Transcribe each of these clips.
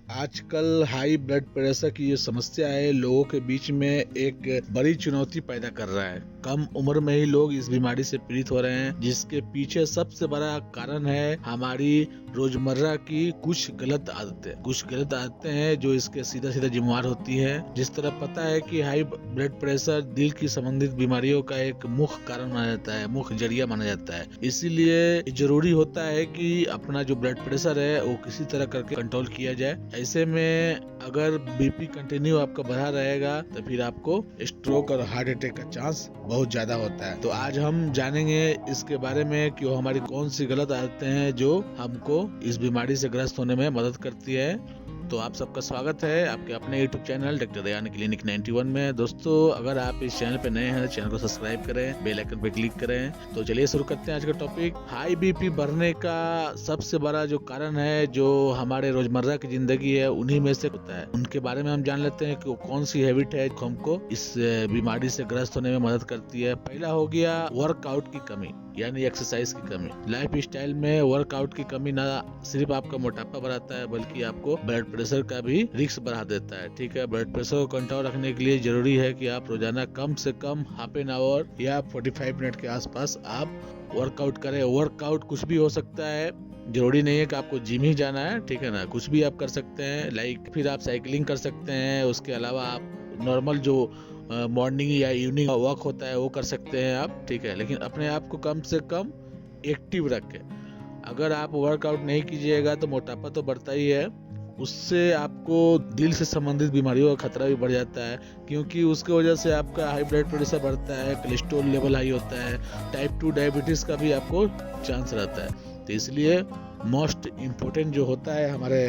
आजकल high blood pressure की ये समस्या है, लोगों के बीच में एक बड़ी चुनौती पैदा कर रहा है। कम उम्र में ही लोग इस बीमारी से पीड़ित हो रहे हैं, जिसके पीछे सबसे बड़ा कारण है हमारी रोजमर्रा की कुछ गलत आदतें हैं जो इसके सीधा जिम्मेवार होती है। जिस तरह पता है कि हाई ब्लड प्रेशर दिल की संबंधित बीमारियों का एक मुख्य कारण माना जाता है, मुख्य जरिया माना जाता है। इसीलिए जरूरी होता है कि अपना जो ब्लड प्रेशर है वो किसी तरह करके कंट्रोल किया जाए। ऐसे में अगर बीपी कंटिन्यू आपका बढ़ा रहेगा तो फिर आपको स्ट्रोक और हार्ट अटैक का चांस बहुत ज्यादा होता है। तो आज हम जानेंगे इसके बारे में कि वो हमारी कौन सी गलत आदतें हैं जो हमको इस बीमारी से ग्रस्त होने में मदद करती है। तो आप सबका स्वागत है आपके अपने यूट्यूब चैनल डॉक्टर दयान क्लिनिक 91 में। दोस्तों, अगर आप इस चैनल पे नए हैं, चैनल को सब्सक्राइब करें, बेल आइकन पे क्लिक करें। तो चलिए शुरू करते हैं आज का टॉपिक। हाई बीपी बढ़ने का सबसे बड़ा जो कारण है, जो हमारे रोजमर्रा की जिंदगी है, उन्हीं में से होता है। उनके बारे में हम जान लेते हैं कि वो कौन सी हैबिट है जो हमको इस बीमारी से ग्रस्त होने में मदद करती है। पहला हो गया वर्कआउट की कमी, यानी एक्सरसाइज की कमी। लाइफ स्टाइल में वर्कआउट की कमी ना सिर्फ आपका मोटापा बढ़ाता है, बल्कि आपको ब्लड प्रेशर का भी रिस्क बढ़ा देता है। ठीक है, ब्लड प्रेशर को कंट्रोल रखने के लिए जरूरी है कि आप रोजाना कम से कम हाफ एन आवर या 45 मिनट के आसपास आप वर्कआउट करें। वर्कआउट कुछ भी हो सकता है, जरूरी नहीं है कि आपको जिम ही जाना है, ठीक है ना। कुछ भी आप कर सकते हैं, लाइक फिर आप साइकिलिंग कर सकते हैं। उसके अलावा आप नॉर्मल जो मॉर्निंग या इवनिंग वॉक होता है वो कर सकते हैं आप, ठीक है। लेकिन अपने आप को कम से कम एक्टिव रखें। अगर आप वर्कआउट नहीं कीजिएगा तो मोटापा तो बढ़ता ही है, उससे आपको दिल से संबंधित बीमारियों का खतरा भी बढ़ जाता है, क्योंकि उसके वजह से आपका हाई ब्लड प्रेशर बढ़ता है, कोलेस्ट्रॉल लेवल हाई होता है, टाइप 2 डायबिटीज का भी आपको चांस रहता है। तो इसलिए मोस्ट इम्पोर्टेंट जो होता है हमारे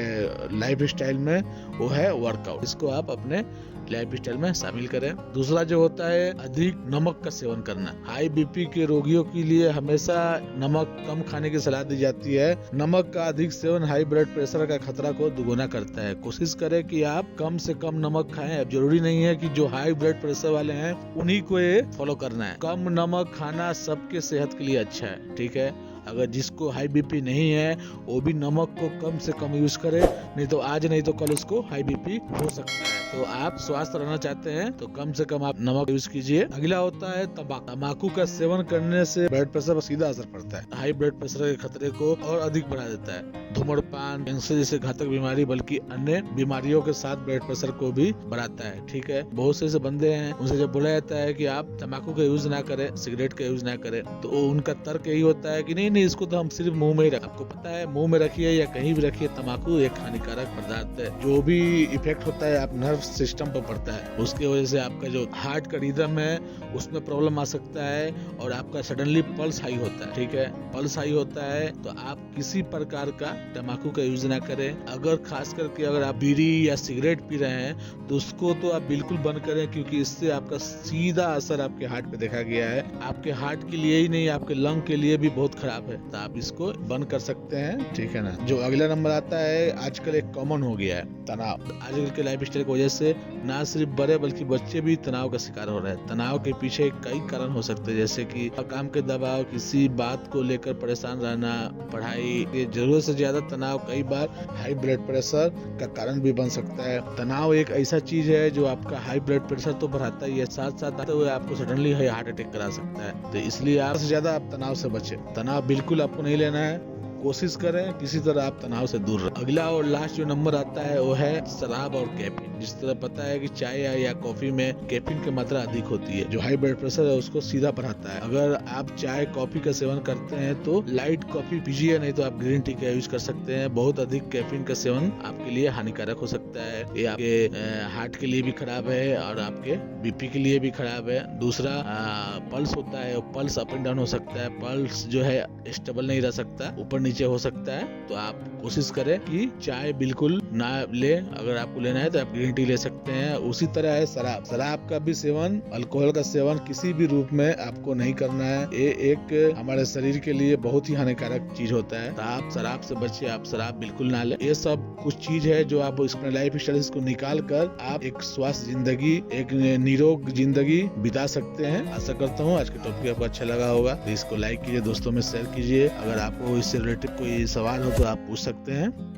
लाइफ स्टाइल में वो है वर्कआउट। इसको आप अपने लाइफ स्टाइल में शामिल करें। दूसरा जो होता है अधिक नमक का सेवन करना। हाई बीपी के रोगियों के लिए हमेशा नमक कम खाने की सलाह दी जाती है। नमक का अधिक सेवन हाई ब्लड प्रेशर का खतरा को दुगुना करता है। कोशिश करें कि आप कम से कम नमक खाएं। अब जरूरी नहीं है कि जो हाई ब्लड प्रेशर वाले हैं उन्हीं को ये फॉलो करना है। कम नमक खाना सबके सेहत के लिए अच्छा है, ठीक है। अगर जिसको हाई बीपी नहीं है वो भी नमक को कम से कम यूज करे, नहीं तो आज नहीं तो कल उसको हाई बीपी हो सकता है। तो आप स्वस्थ रहना चाहते हैं तो कम से कम आप नमक यूज कीजिए। अगला होता है तंबाकू का सेवन करने से ब्लड प्रेशर पर सीधा असर पड़ता है। हाई ब्लड प्रेशर के खतरे को और अधिक बढ़ा देता है। धूम्रपान कैंसर जैसे घातक बीमारी बल्कि अन्य बीमारियों के साथ ब्लड प्रेशर को भी बढ़ाता है, ठीक है। बहुत से ऐसे बंदे हैं, उनसे जब बोला जाता है कि आप तंबाकू का यूज ना करें, सिगरेट का यूज ना करें, तो उनका तर्क यही होता है कि नहीं इसको तो हम सिर्फ मुंह में ही रखें। आपको पता है, मुंह में रखिए या कहीं भी रखिए, तंबाकू एक हानिकारक पदार्थ है। जो भी इफेक्ट होता है आप नर्व सिस्टम पर पड़ता है, उसकी वजह से आपका जो हार्ट का रिदम है उसमें प्रॉब्लम आ सकता है और आपका सडनली पल्स हाई होता है, ठीक है। पल्स हाई होता है तो आप किसी प्रकार का तंबाकू का यूज ना करें। अगर खास करके अगर आप बीड़ी या सिगरेट पी रहे हैं तो उसको तो आप बिल्कुल बंद करें, क्योंकि इससे आपका सीधा असर आपके हार्ट पे देखा गया है। आपके हार्ट के लिए ही नहीं, आपके लंग के लिए भी बहुत खराब है। तो आप इसको बंद कर सकते हैं, ठीक है ना। जो अगला नंबर आता है, आजकल एक कॉमन हो गया है तनाव। आजकल के लाइफ स्टाइल की वजह से ना सिर्फ बड़े बल्कि बच्चे भी तनाव का शिकार हो रहे हैं। तनाव के पीछे कई कारण हो सकते हैं, जैसे कि काम के दबाव, किसी बात को लेकर परेशान रहना, पढ़ाई, जरूरत से ज्यादा तनाव कई बार हाई ब्लड प्रेशर का कारण भी बन सकता है। तनाव एक ऐसा चीज है जो आपका हाई ब्लड प्रेशर तो बढ़ाता ही है, साथ साथ आते हुए आपको सडनली हार्ट अटैक करा सकता है। तो इसलिए आप से ज्यादा आप तनाव से बचें। तनाव बिल्कुल आपको नहीं लेना है, कोशिश करें किसी तरह आप तनाव से दूर रहें। अगला और लास्ट जो नंबर आता है वो है शराब और कैफीन। जिस तरह पता है कि चाय या कॉफी में कैफीन की मात्रा अधिक होती है, जो हाई ब्लड प्रेशर है उसको सीधा बढ़ाता है। अगर आप चाय कॉफी का सेवन करते हैं तो लाइट कॉफी पीजिए, नहीं तो आप ग्रीन टी का यूज कर सकते हैं। बहुत अधिक कैफीन का सेवन आपके लिए हानिकारक हो सकता है। ये आपके हार्ट के लिए भी खराब है और आपके बीपी के लिए भी खराब है। दूसरा पल्स होता है, पल्स अप एंड डाउन हो सकता है। पल्स जो है स्टेबल नहीं रह सकता, ऊपर नीचे हो सकता है। तो आप कोशिश करें कि चाय बिल्कुल ना ले। अगर आपको लेना है तो आप ग्रीन टी ले सकते हैं। उसी तरह है शराब का भी सेवन, अल्कोहल का सेवन किसी भी रूप में आपको नहीं करना है। ये एक हमारे शरीर के लिए बहुत ही हानिकारक चीज होता है। तो आप शराब से बचिए, आप शराब बिल्कुल ना ले। ये सब कुछ चीज है जो आप अपने लाइफ स्टाइल को निकाल कर आप एक स्वस्थ जिंदगी, एक निरोग जिंदगी बिता सकते हैं। आशा करता हूँ आज के टॉपिक आपको अच्छा लगा होगा। तो इसको लाइक कीजिए, दोस्तों में शेयर कीजिए। अगर आपको इससे रिलेटेड कोई सवाल हो तो आप पूछ सकते हैं।